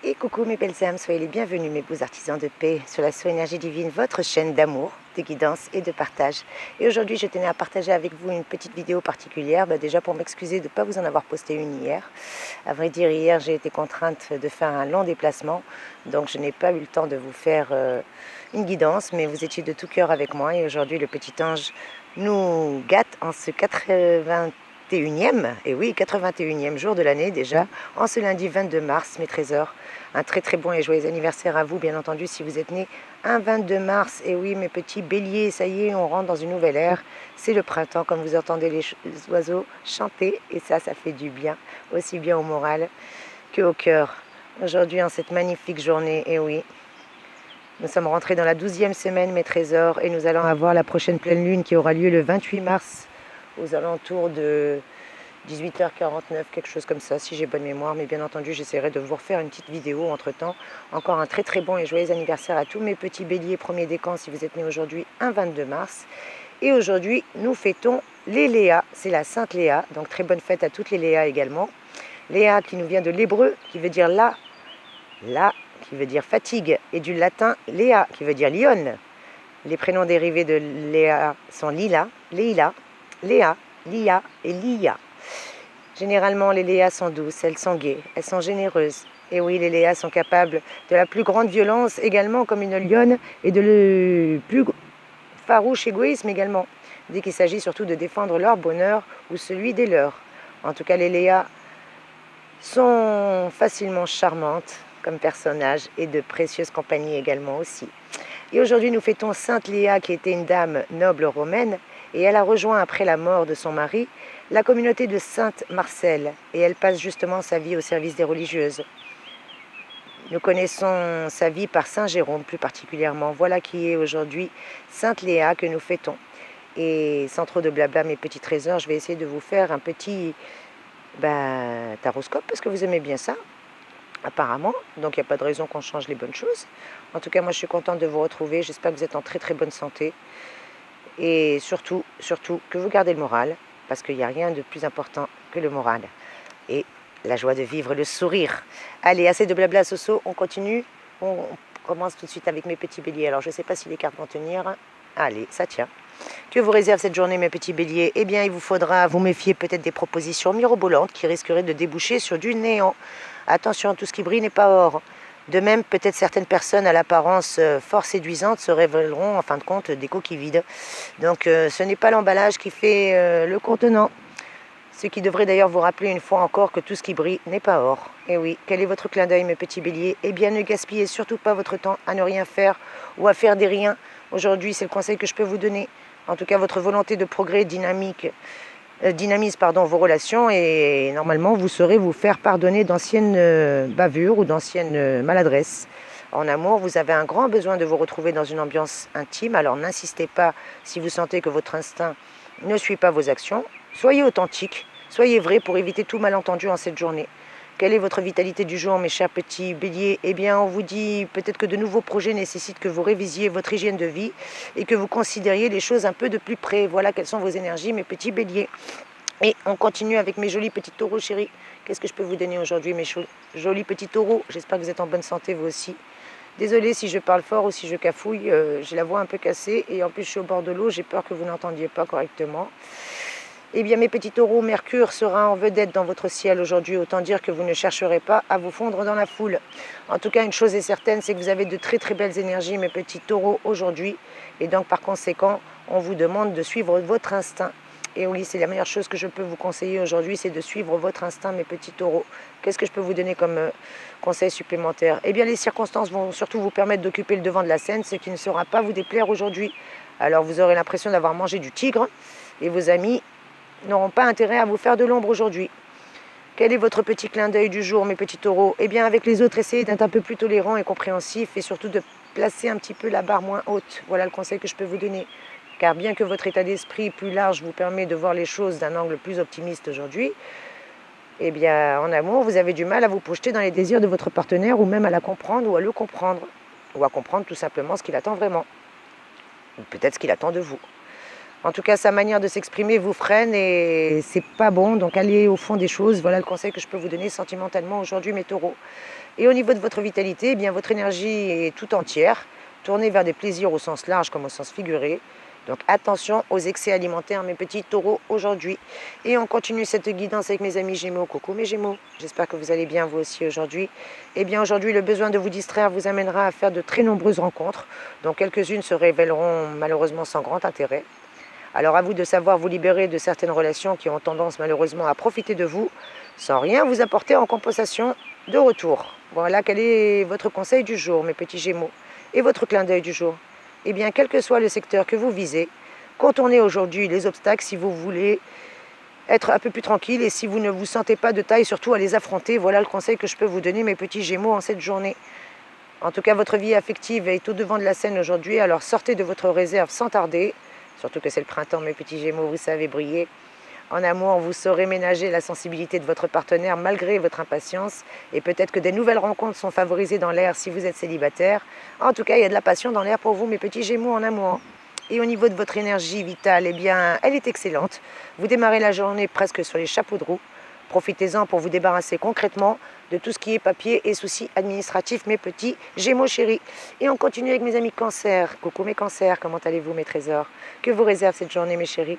Et coucou mes belles âmes, soyez les bienvenus mes beaux artisans de paix sur la Soul Énergie Divine, votre chaîne d'amour, de guidance et de partage. Et aujourd'hui je tenais à partager avec vous une petite vidéo particulière, déjà pour m'excuser de ne pas vous en avoir posté une hier. À vrai dire, hier j'ai été contrainte de faire un long déplacement, donc je n'ai pas eu le temps de vous faire une guidance, mais vous étiez de tout cœur avec moi et aujourd'hui le petit ange nous gâte en ce 81e, et oui, 81e jour de l'année déjà, en ce lundi 22 mars, mes trésors. Un très très bon et joyeux anniversaire à vous, bien entendu, si vous êtes nés un 22 mars. Et oui, mes petits béliers, ça y est, on rentre dans une nouvelle ère. C'est le printemps, comme vous entendez les oiseaux chanter. Et ça fait du bien, aussi bien au moral qu'au cœur. Aujourd'hui, en cette magnifique journée, et oui, nous sommes rentrés dans la 12e semaine, mes trésors, et nous allons avoir la prochaine pleine lune qui aura lieu le 28 mars, aux alentours de 18h49, quelque chose comme ça, si j'ai bonne mémoire. Mais bien entendu, j'essaierai de vous refaire une petite vidéo entre-temps. Encore un très très bon et joyeux anniversaire à tous mes petits béliers premier décan si vous êtes nés aujourd'hui un 22 mars. Et aujourd'hui, nous fêtons les Léa. C'est la Sainte Léa, donc très bonne fête à toutes les Léa également. Léa qui nous vient de l'hébreu, qui veut dire là, qui veut dire fatigue, et du latin Léa, qui veut dire lionne. Les prénoms dérivés de Léa sont Lila, Léila, Léa, Lia et Lia. Généralement, les Léas sont douces, elles sont gaies, elles sont généreuses. Et oui, les Léas sont capables de la plus grande violence également, comme une lionne, et de le plus farouche égoïsme également, dès qu'il s'agit surtout de défendre leur bonheur ou celui des leurs. En tout cas, les Léas sont facilement charmantes comme personnages et de précieuses compagnies également aussi. Et aujourd'hui, nous fêtons Sainte Léa, qui était une dame noble romaine, et elle a rejoint, après la mort de son mari, la communauté de Sainte Marcelle, et elle passe justement sa vie au service des religieuses. Nous connaissons sa vie par Saint Jérôme plus particulièrement. Voilà qui est aujourd'hui Sainte Léa que nous fêtons. Et sans trop de blabla, mes petits trésors, je vais essayer de vous faire un petit taroscope, parce que vous aimez bien ça, apparemment. Donc il n'y a pas de raison qu'on change les bonnes choses. En tout cas, moi je suis contente de vous retrouver. J'espère que vous êtes en très très bonne santé. Et surtout, que vous gardez le moral, parce qu'il n'y a rien de plus important que le moral. Et la joie de vivre, le sourire. Allez, assez de blabla, Soso, on continue. On commence tout de suite avec mes petits béliers. Alors, je ne sais pas si les cartes vont tenir. Allez, ça tient. Que vous réserve cette journée, mes petits béliers? Eh bien, il vous faudra vous méfier peut-être des propositions mirobolantes qui risqueraient de déboucher sur du néant. Attention, tout ce qui brille n'est pas or. De même, peut-être certaines personnes à l'apparence fort séduisantes se révéleront en fin de compte des coquilles vides. Donc ce n'est pas l'emballage qui fait le contenant. Ce qui devrait d'ailleurs vous rappeler une fois encore que tout ce qui brille n'est pas or. Et oui, quel est votre clin d'œil, mes petits béliers? Eh bien, ne gaspillez surtout pas votre temps à ne rien faire ou à faire des riens. Aujourd'hui, c'est le conseil que je peux vous donner. En tout cas, votre volonté de progrès dynamise vos relations et normalement vous saurez vous faire pardonner d'anciennes bavures ou d'anciennes maladresses. En amour, vous avez un grand besoin de vous retrouver dans une ambiance intime, alors n'insistez pas si vous sentez que votre instinct ne suit pas vos actions. Soyez authentique, soyez vrai pour éviter tout malentendu en cette journée. Quelle est votre vitalité du jour, mes chers petits béliers? Eh bien, on vous dit peut-être que de nouveaux projets nécessitent que vous révisiez votre hygiène de vie et que vous considériez les choses un peu de plus près. Voilà quelles sont vos énergies, mes petits béliers. Et on continue avec mes jolis petits taureaux, chéris. Qu'est-ce que je peux vous donner aujourd'hui, mes jolis petits taureaux? J'espère que vous êtes en bonne santé, vous aussi. Désolée si je parle fort ou si je cafouille, j'ai la voix un peu cassée et en plus je suis au bord de l'eau, j'ai peur que vous n'entendiez pas correctement. Eh bien, mes petits taureaux, Mercure sera en vedette dans votre ciel aujourd'hui. Autant dire que vous ne chercherez pas à vous fondre dans la foule. En tout cas, une chose est certaine, c'est que vous avez de très très belles énergies, mes petits taureaux, aujourd'hui. Et donc, par conséquent, on vous demande de suivre votre instinct. Et oui, c'est la meilleure chose que je peux vous conseiller aujourd'hui, c'est de suivre votre instinct, mes petits taureaux. Qu'est-ce que je peux vous donner comme conseil supplémentaire? Eh bien, les circonstances vont surtout vous permettre d'occuper le devant de la scène, ce qui ne saura pas vous déplaire aujourd'hui. Alors, vous aurez l'impression d'avoir mangé du tigre et vos amis n'auront pas intérêt à vous faire de l'ombre aujourd'hui. Quel est votre petit clin d'œil du jour, mes petits taureaux? Eh bien, avec les autres, essayez d'être un peu plus tolérant et compréhensif et surtout de placer un petit peu la barre moins haute. Voilà le conseil que je peux vous donner. Car bien que votre état d'esprit plus large vous permet de voir les choses d'un angle plus optimiste aujourd'hui, eh bien, en amour, vous avez du mal à vous projeter dans les désirs de votre partenaire ou même à la comprendre ou à le comprendre. Ou à comprendre tout simplement ce qu'il attend vraiment. Ou peut-être ce qu'il attend de vous. En tout cas, sa manière de s'exprimer vous freine et c'est pas bon. Donc allez au fond des choses. Voilà le conseil que je peux vous donner sentimentalement aujourd'hui, mes taureaux. Et au niveau de votre vitalité, eh bien, votre énergie est tout entière, tournée vers des plaisirs au sens large comme au sens figuré. Donc attention aux excès alimentaires, mes petits taureaux, aujourd'hui. Et on continue cette guidance avec mes amis Gémeaux. Coucou mes Gémeaux, j'espère que vous allez bien vous aussi aujourd'hui. Eh bien aujourd'hui, le besoin de vous distraire vous amènera à faire de très nombreuses rencontres, dont quelques-unes se révéleront malheureusement sans grand intérêt. Alors à vous de savoir vous libérer de certaines relations qui ont tendance malheureusement à profiter de vous, sans rien vous apporter en compensation de retour. Voilà quel est votre conseil du jour, mes petits Gémeaux, et votre clin d'œil du jour. Eh bien, quel que soit le secteur que vous visez, contournez aujourd'hui les obstacles si vous voulez être un peu plus tranquille et si vous ne vous sentez pas de taille, surtout à les affronter. Voilà le conseil que je peux vous donner, mes petits Gémeaux, en cette journée. En tout cas, votre vie affective est au devant de la scène aujourd'hui, alors sortez de votre réserve sans tarder. Surtout que c'est le printemps, mes petits Gémeaux, vous savez briller. En amour, vous saurez ménager la sensibilité de votre partenaire malgré votre impatience. Et peut-être que des nouvelles rencontres sont favorisées dans l'air si vous êtes célibataire. En tout cas, il y a de la passion dans l'air pour vous, mes petits Gémeaux, en amour. Et au niveau de votre énergie vitale, eh bien, elle est excellente. Vous démarrez la journée presque sur les chapeaux de roue. Profitez-en pour vous débarrasser concrètement de tout ce qui est papier et soucis administratifs, mes petits Gémeaux chéris. Et on continue avec mes amis Cancer. Coucou mes Cancers, comment allez-vous mes trésors? Que vous réserve cette journée mes chéris?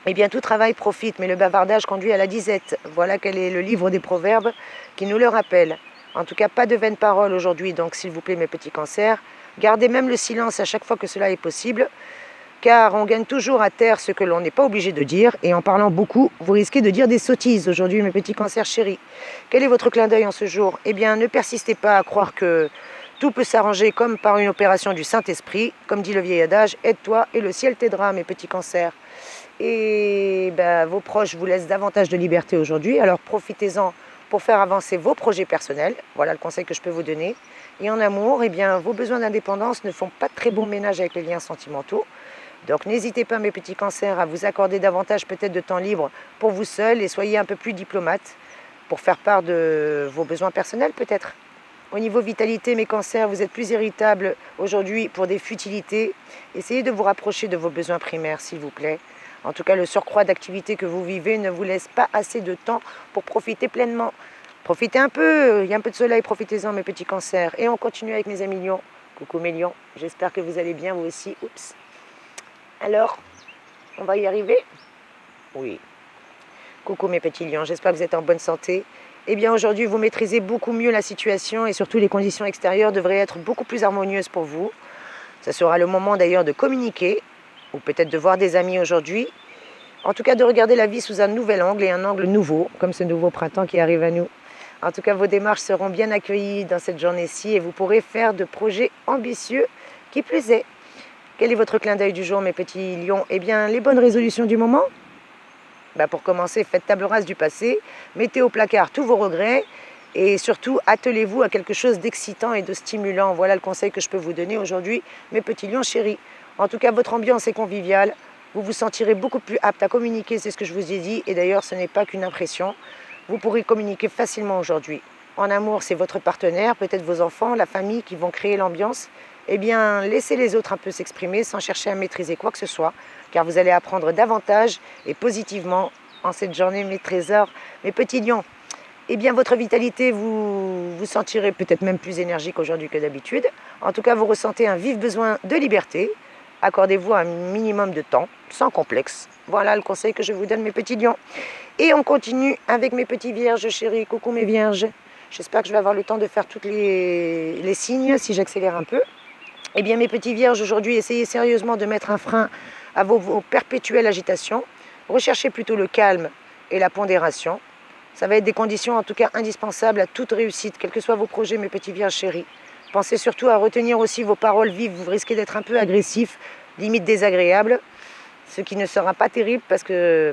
Eh bien, tout travail profite, mais le bavardage conduit à la disette. Voilà quel est le livre des proverbes qui nous le rappelle. En tout cas, pas de vaines paroles aujourd'hui, donc s'il vous plaît, mes petits Cancers, gardez même le silence à chaque fois que cela est possible, car on gagne toujours à taire ce que l'on n'est pas obligé de dire, et en parlant beaucoup, vous risquez de dire des sottises aujourd'hui, mes petits Cancers chéris. Quel est votre clin d'œil en ce jour? Eh bien, ne persistez pas à croire que tout peut s'arranger comme par une opération du Saint-Esprit. Comme dit le vieil adage, aide-toi et le ciel t'aidera, mes petits Cancers. Et vos proches vous laissent davantage de liberté aujourd'hui, alors profitez-en pour faire avancer vos projets personnels. Voilà le conseil que je peux vous donner. Et en amour, eh bien, vos besoins d'indépendance ne font pas de très bon ménage avec les liens sentimentaux. Donc n'hésitez pas, mes petits Cancers, à vous accorder davantage peut-être de temps libre pour vous seuls et soyez un peu plus diplomate pour faire part de vos besoins personnels peut-être. Au niveau vitalité, mes Cancers, vous êtes plus irritables aujourd'hui pour des futilités. Essayez de vous rapprocher de vos besoins primaires, s'il vous plaît. En tout cas, le surcroît d'activité que vous vivez ne vous laisse pas assez de temps pour profiter pleinement. Profitez un peu, il y a un peu de soleil, profitez-en mes petits Cancers. Et on continue avec mes amis Lions. Coucou mes Lions, j'espère que vous allez bien vous aussi. Oups. Alors, on va y arriver? Oui. Coucou mes petits Lions, j'espère que vous êtes en bonne santé. Eh bien aujourd'hui, vous maîtrisez beaucoup mieux la situation et surtout les conditions extérieures devraient être beaucoup plus harmonieuses pour vous. Ce sera le moment d'ailleurs de communiquer ou peut-être de voir des amis aujourd'hui. En tout cas, de regarder la vie sous un nouvel angle et un angle nouveau, comme ce nouveau printemps qui arrive à nous. En tout cas, vos démarches seront bien accueillies dans cette journée-ci et vous pourrez faire de projets ambitieux qui plus est. Quel est votre clin d'œil du jour, mes petits lions? Eh bien, les bonnes résolutions du moment. Pour commencer, faites table rase du passé, mettez au placard tous vos regrets et surtout, attelez-vous à quelque chose d'excitant et de stimulant. Voilà le conseil que je peux vous donner aujourd'hui, mes petits lions chéris. En tout cas, votre ambiance est conviviale. Vous vous sentirez beaucoup plus apte à communiquer, c'est ce que je vous ai dit. Et d'ailleurs, ce n'est pas qu'une impression. Vous pourrez communiquer facilement aujourd'hui. En amour, c'est votre partenaire, peut-être vos enfants, la famille qui vont créer l'ambiance. Eh bien, laissez les autres un peu s'exprimer sans chercher à maîtriser quoi que ce soit, car vous allez apprendre davantage et positivement en cette journée, mes trésors, mes petits lions. Eh bien, votre vitalité, vous vous sentirez peut-être même plus énergique aujourd'hui que d'habitude. En tout cas, vous ressentez un vif besoin de liberté. Accordez-vous un minimum de temps, sans complexe. Voilà le conseil que je vous donne, mes petits lions. Et on continue avec mes petits vierges chéris. Coucou mes vierges. J'espère que je vais avoir le temps de faire tous les signes si j'accélère un peu. Eh bien, mes petits vierges, aujourd'hui, essayez sérieusement de mettre un frein à vos perpétuelles agitations. Recherchez plutôt le calme et la pondération. Ça va être des conditions, en tout cas, indispensables à toute réussite, quels que soient vos projets, mes petits vierges chéris. Pensez surtout à retenir aussi vos paroles vives. Vous risquez d'être un peu agressif, limite désagréable, ce qui ne sera pas terrible parce que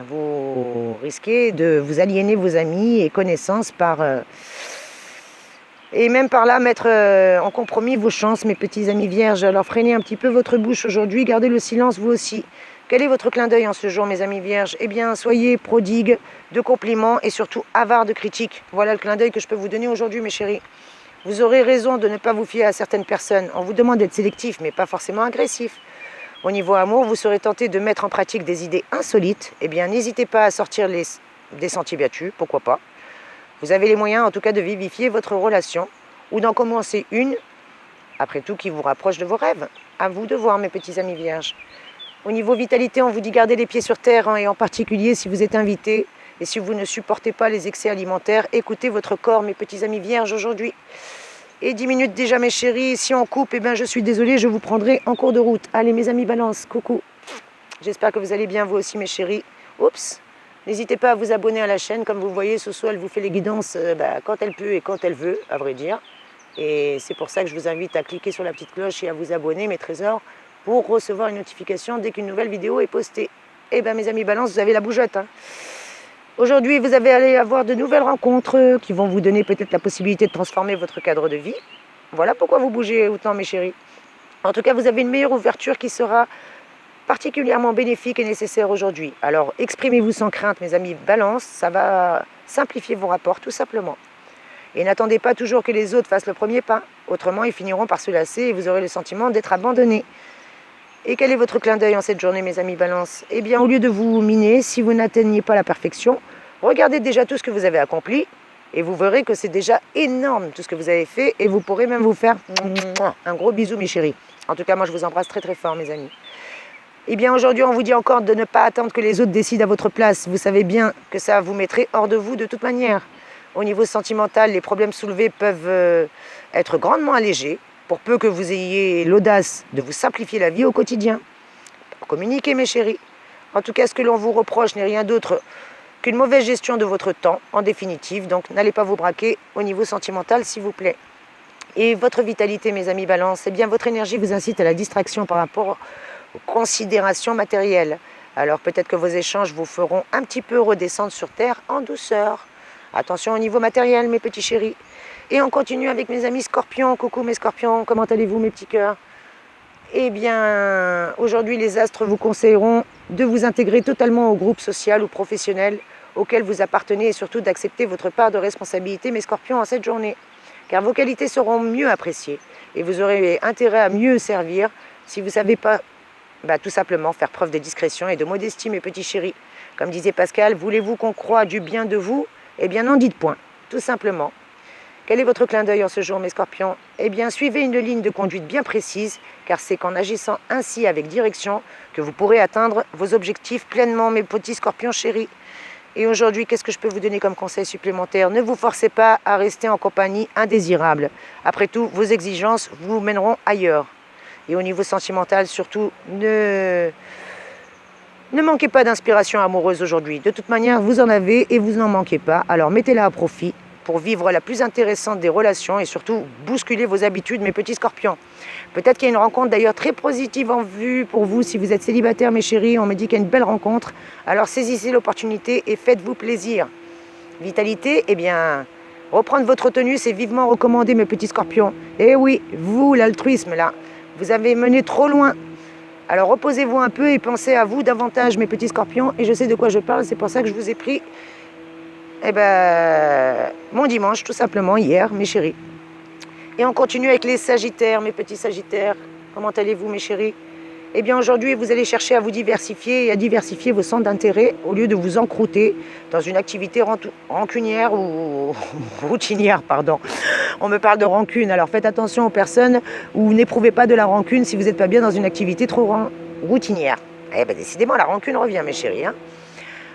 vous risquez de vous aliéner vos amis et connaissances et même par là mettre en compromis vos chances, mes petits amis vierges. Alors freinez un petit peu votre bouche aujourd'hui, gardez le silence vous aussi. Quel est votre clin d'œil en ce jour, mes amis vierges? Eh bien, soyez prodigues de compliments et surtout avares de critiques. Voilà le clin d'œil que je peux vous donner aujourd'hui, mes chéris. Vous aurez raison de ne pas vous fier à certaines personnes. On vous demande d'être sélectif, mais pas forcément agressif. Au niveau amour, vous serez tenté de mettre en pratique des idées insolites. Eh bien, n'hésitez pas à sortir des sentiers battus, pourquoi pas. Vous avez les moyens, en tout cas, de vivifier votre relation ou d'en commencer une, après tout, qui vous rapproche de vos rêves. À vous de voir, mes petits amis vierges. Au niveau vitalité, on vous dit garder les pieds sur terre, et en particulier si vous êtes invité et si vous ne supportez pas les excès alimentaires, écoutez votre corps, mes petits amis vierges, aujourd'hui. Et 10 minutes déjà, mes chéris. Si on coupe, eh bien, je suis désolée, je vous prendrai en cours de route. Allez, mes amis balance, coucou. J'espère que vous allez bien, vous aussi, mes chéris. Oups. N'hésitez pas à vous abonner à la chaîne. Comme vous voyez, Soso, elle vous fait les guidances quand elle peut et quand elle veut, à vrai dire. Et c'est pour ça que je vous invite à cliquer sur la petite cloche et à vous abonner, mes trésors, pour recevoir une notification dès qu'une nouvelle vidéo est postée. Eh bien, mes amis balance, vous avez la bougeotte, hein. Aujourd'hui, vous allez avoir de nouvelles rencontres qui vont vous donner peut-être la possibilité de transformer votre cadre de vie. Voilà pourquoi vous bougez autant, mes chéris. En tout cas, vous avez une meilleure ouverture qui sera particulièrement bénéfique et nécessaire aujourd'hui. Alors, exprimez-vous sans crainte, mes amis balance, ça va simplifier vos rapports, tout simplement. Et n'attendez pas toujours que les autres fassent le premier pas. Autrement, ils finiront par se lasser et vous aurez le sentiment d'être abandonné. Et quel est votre clin d'œil en cette journée, mes amis balance? Eh bien, au lieu de vous miner, si vous n'atteignez pas la perfection, regardez déjà tout ce que vous avez accompli et vous verrez que c'est déjà énorme tout ce que vous avez fait et vous pourrez même vous faire un gros bisou, mes chéris. En tout cas, moi, je vous embrasse très très fort, mes amis. Eh bien, aujourd'hui, on vous dit encore de ne pas attendre que les autres décident à votre place. Vous savez bien que ça vous mettrait hors de vous de toute manière. Au niveau sentimental, les problèmes soulevés peuvent être grandement allégés, pour peu que vous ayez l'audace de vous simplifier la vie au quotidien. Communiquez, mes chéris. En tout cas, ce que l'on vous reproche n'est rien d'autre qu'une mauvaise gestion de votre temps, en définitive. Donc, n'allez pas vous braquer au niveau sentimental, s'il vous plaît. Et votre vitalité, mes amis balance, eh bien, votre énergie vous incite à la distraction par rapport aux considérations matérielles. Alors, peut-être que vos échanges vous feront un petit peu redescendre sur terre en douceur. Attention au niveau matériel, mes petits chéris. Et on continue avec mes amis scorpions. Coucou mes scorpions, comment allez-vous mes petits cœurs? Eh bien, aujourd'hui les astres vous conseilleront de vous intégrer totalement au groupe social ou professionnel auquel vous appartenez et surtout d'accepter votre part de responsabilité, mes scorpions, en cette journée. Car vos qualités seront mieux appréciées et vous aurez intérêt à mieux servir si vous ne savez pas tout simplement faire preuve de discrétion et de modestie, mes petits chéris. Comme disait Pascal, voulez-vous qu'on croie du bien de vous? Eh bien, n'en dites point, tout simplement. Quel est votre clin d'œil en ce jour, mes scorpions? Eh bien, suivez une ligne de conduite bien précise, car c'est qu'en agissant ainsi avec direction que vous pourrez atteindre vos objectifs pleinement, mes petits scorpions chéris. Et aujourd'hui, qu'est-ce que je peux vous donner comme conseil supplémentaire? Ne vous forcez pas à rester en compagnie indésirable. Après tout, vos exigences vous mèneront ailleurs. Et au niveau sentimental, surtout, ne manquez pas d'inspiration amoureuse aujourd'hui. De toute manière, vous en avez et vous n'en manquez pas. Alors mettez-la à profit pour vivre la plus intéressante des relations et surtout bousculer vos habitudes, mes petits scorpions. Peut-être qu'il y a une rencontre d'ailleurs très positive en vue pour vous si vous êtes célibataire, mes chéris. On me dit qu'il y a une belle rencontre. Alors saisissez l'opportunité et faites-vous plaisir. Vitalité, eh bien, reprendre votre tenue, c'est vivement recommandé, mes petits scorpions. Eh oui, vous, l'altruisme là, vous avez mené trop loin. Alors reposez-vous un peu et pensez à vous davantage, mes petits scorpions. Et je sais de quoi je parle, c'est pour ça que je vous ai pris mon dimanche, tout simplement, hier, mes chéris. Et on continue avec les sagittaires, mes petits sagittaires. Comment allez-vous, mes chéris? Eh bien, aujourd'hui, vous allez chercher à vous diversifier et à diversifier vos centres d'intérêt au lieu de vous encrouter dans une activité rancunière ou routinière, pardon. On me parle de rancune, alors faites attention aux personnes où n'éprouvez pas de la rancune si vous n'êtes pas bien dans une activité trop routinière. Eh bien, décidément, la rancune revient, mes chéris, hein.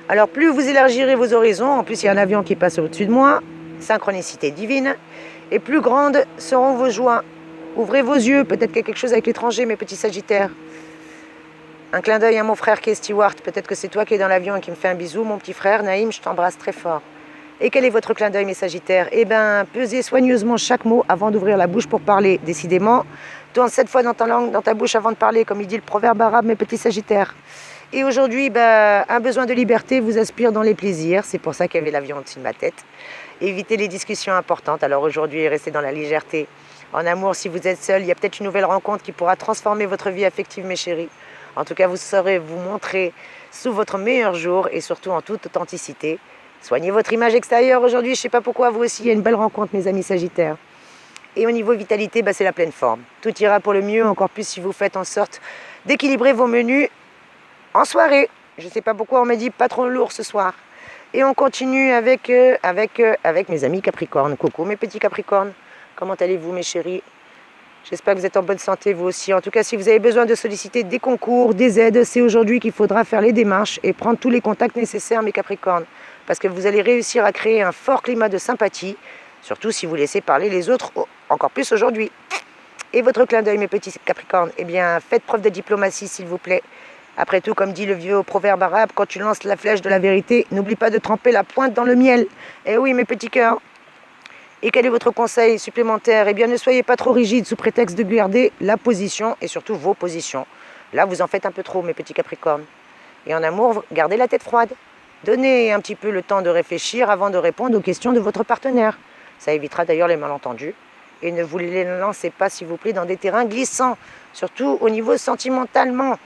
Alors, plus vous élargirez vos horizons, en plus, il y a un avion qui passe au-dessus de moi, synchronicité divine, et plus grandes seront vos joies. Ouvrez vos yeux, peut-être qu'il y a quelque chose avec l'étranger, mes petits sagittaires. Un clin d'œil à mon frère qui est steward, peut-être que c'est toi qui es dans l'avion et qui me fait un bisou, mon petit frère, Naïm, je t'embrasse très fort. Et quel est votre clin d'œil, mes sagittaires? Eh bien, pesez soigneusement chaque mot avant d'ouvrir la bouche pour parler. Décidément, tourne 7 fois dans ta langue, dans ta bouche avant de parler, comme il dit le proverbe arabe, mes petits sagittaires. Et aujourd'hui, un besoin de liberté vous aspire dans les plaisirs. C'est pour ça qu'il y avait l'avion au-dessus de ma tête. Évitez les discussions importantes. Alors aujourd'hui, restez dans la légèreté. En amour, si vous êtes seul, il y a peut-être une nouvelle rencontre qui pourra transformer votre vie affective, mes chéris. En tout cas, vous saurez vous montrer sous votre meilleur jour et surtout en toute authenticité. Soignez votre image extérieure aujourd'hui. Je ne sais pas pourquoi, vous aussi, il y a une belle rencontre, mes amis sagittaires. Et au niveau vitalité, c'est la pleine forme. Tout ira pour le mieux, encore plus si vous faites en sorte d'équilibrer vos menus en soirée. Je ne sais pas pourquoi on m'a dit pas trop lourd ce soir. Et on continue avec mes amis Capricorne. Coucou mes petits Capricornes. Comment allez-vous mes chéris? J'espère que vous êtes en bonne santé vous aussi. En tout cas, si vous avez besoin de solliciter des concours, des aides, c'est aujourd'hui qu'il faudra faire les démarches et prendre tous les contacts nécessaires mes Capricornes. Parce que vous allez réussir à créer un fort climat de sympathie, surtout si vous laissez parler les autres, encore plus aujourd'hui. Et votre clin d'œil mes petits Capricornes, eh bien faites preuve de diplomatie s'il vous plaît. Après tout, comme dit le vieux proverbe arabe, quand tu lances la flèche de la vérité, n'oublie pas de tremper la pointe dans le miel. Eh oui, mes petits cœurs. Et quel est votre conseil supplémentaire? Eh bien, ne soyez pas trop rigide sous prétexte de garder la position et surtout vos positions. Là, vous en faites un peu trop, mes petits Capricornes. Et en amour, gardez la tête froide. Donnez un petit peu le temps de réfléchir avant de répondre aux questions de votre partenaire. Ça évitera d'ailleurs les malentendus. Et ne vous les lancez pas, s'il vous plaît, dans des terrains glissants, surtout au niveau sentimentalement.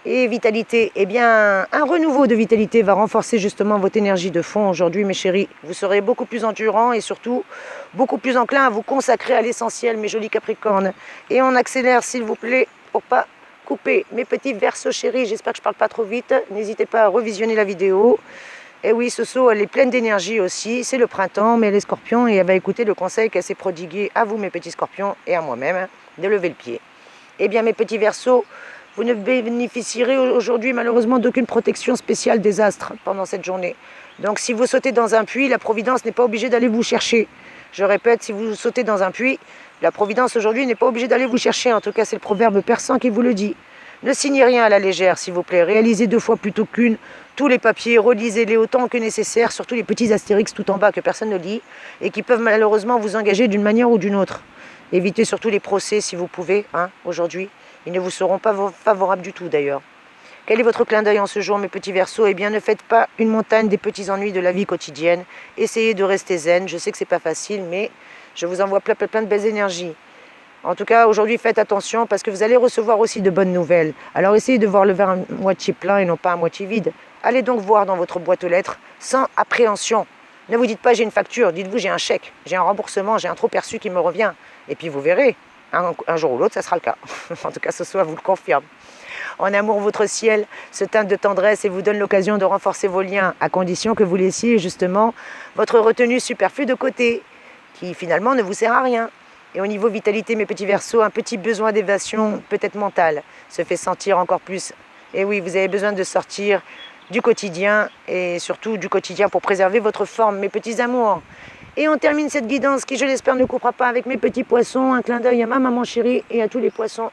Et vitalité, eh bien, un renouveau de vitalité va renforcer justement votre énergie de fond aujourd'hui, mes chéris. Vous serez beaucoup plus endurant et surtout beaucoup plus enclin à vous consacrer à l'essentiel, mes jolis Capricornes. Et on accélère, s'il vous plaît, pour pas couper. Mes petits Verseaux chéris, j'espère que je parle pas trop vite. N'hésitez pas à revisionner la vidéo. Et oui, ce saut, elle est pleine d'énergie aussi. C'est le printemps, mais les scorpions, et elle va écouter le conseil qu'elle s'est prodigué à vous, mes petits scorpions, et à moi-même, de lever le pied. Eh bien, mes petits Verseaux, vous ne bénéficierez aujourd'hui malheureusement d'aucune protection spéciale des astres pendant cette journée. Donc si vous sautez dans un puits, la Providence n'est pas obligée d'aller vous chercher. Je répète, si vous sautez dans un puits, la Providence aujourd'hui n'est pas obligée d'aller vous chercher. En tout cas, c'est le proverbe persan qui vous le dit. Ne signez rien à la légère, s'il vous plaît. Réalisez 2 fois plutôt qu'une. Tous les papiers, relisez-les autant que nécessaire, surtout les petits astérix tout en bas que personne ne lit et qui peuvent malheureusement vous engager d'une manière ou d'une autre. Évitez surtout les procès si vous pouvez, aujourd'hui. Ils ne vous seront pas favorables du tout d'ailleurs. Quel est votre clin d'œil en ce jour, mes petits Verseaux? Eh bien, ne faites pas une montagne des petits ennuis de la vie quotidienne. Essayez de rester zen. Je sais que c'est pas facile, mais je vous envoie plein de belles énergies. En tout cas, aujourd'hui, faites attention parce que vous allez recevoir aussi de bonnes nouvelles. Alors, essayez de voir le verre à moitié plein et non pas à moitié vide. Allez donc voir dans votre boîte aux lettres sans appréhension. Ne vous dites pas j'ai une facture, dites-vous j'ai un chèque, j'ai un remboursement, j'ai un trop perçu qui me revient. Et puis vous verrez, un jour ou l'autre, ça sera le cas. En tout cas, ce soir, vous le confirme. En amour, votre ciel se teinte de tendresse et vous donne l'occasion de renforcer vos liens, à condition que vous laissiez justement votre retenue superflue de côté, qui finalement ne vous sert à rien. Et au niveau vitalité, mes petits Verseaux, un petit besoin d'évasion, peut-être mentale, se fait sentir encore plus. Et oui, vous avez besoin de sortir du quotidien et surtout du quotidien pour préserver votre forme, mes petits amours. Et on termine cette guidance qui, je l'espère, ne coupera pas avec mes petits poissons. Un clin d'œil à ma maman chérie et à tous les poissons.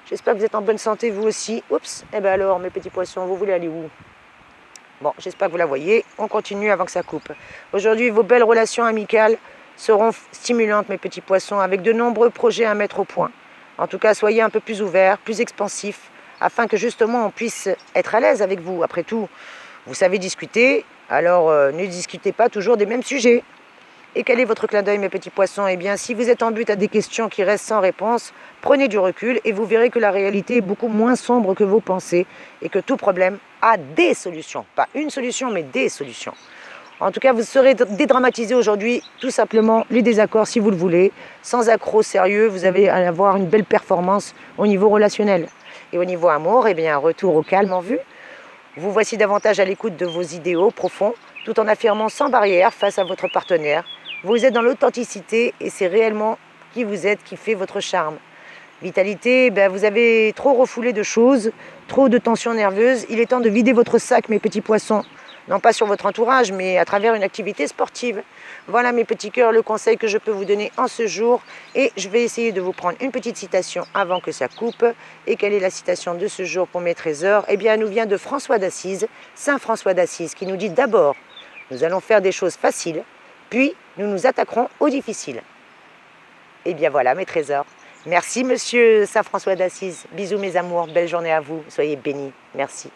J'espère que vous êtes en bonne santé, vous aussi. Oups, eh bien alors, mes petits poissons, vous voulez aller où? Bon, j'espère que vous la voyez. On continue avant que ça coupe. Aujourd'hui, vos belles relations amicales seront stimulantes, mes petits poissons, avec de nombreux projets à mettre au point. En tout cas, soyez un peu plus ouverts, plus expansifs, afin que justement on puisse être à l'aise avec vous. Après tout, vous savez discuter, alors ne discutez pas toujours des mêmes sujets. Et quel est votre clin d'œil, mes petits poissons? Eh bien, si vous êtes en but à des questions qui restent sans réponse, prenez du recul et vous verrez que la réalité est beaucoup moins sombre que vos pensées et que tout problème a des solutions. Pas une solution, mais des solutions. En tout cas, vous serez dédramatisé aujourd'hui, tout simplement, les désaccords si vous le voulez. Sans accroc sérieux, vous allez avoir une belle performance au niveau relationnel. Et au niveau amour, eh bien, un retour au calme en vue. Vous voici davantage à l'écoute de vos idéaux profonds, tout en affirmant sans barrière face à votre partenaire. Vous êtes dans l'authenticité et c'est réellement qui vous êtes qui fait votre charme. Vitalité, vous avez trop refoulé de choses, trop de tensions nerveuses. Il est temps de vider votre sac, mes petits poissons. Non pas sur votre entourage, mais à travers une activité sportive. Voilà mes petits cœurs, le conseil que je peux vous donner en ce jour. Et je vais essayer de vous prendre une petite citation avant que ça coupe. Et quelle est la citation de ce jour pour mes trésors? Eh bien, elle nous vient de François d'Assise, Saint François d'Assise, qui nous dit d'abord, nous allons faire des choses faciles, puis nous nous attaquerons aux difficiles. Eh bien voilà mes trésors. Merci monsieur Saint François d'Assise. Bisous mes amours, belle journée à vous. Soyez bénis. Merci.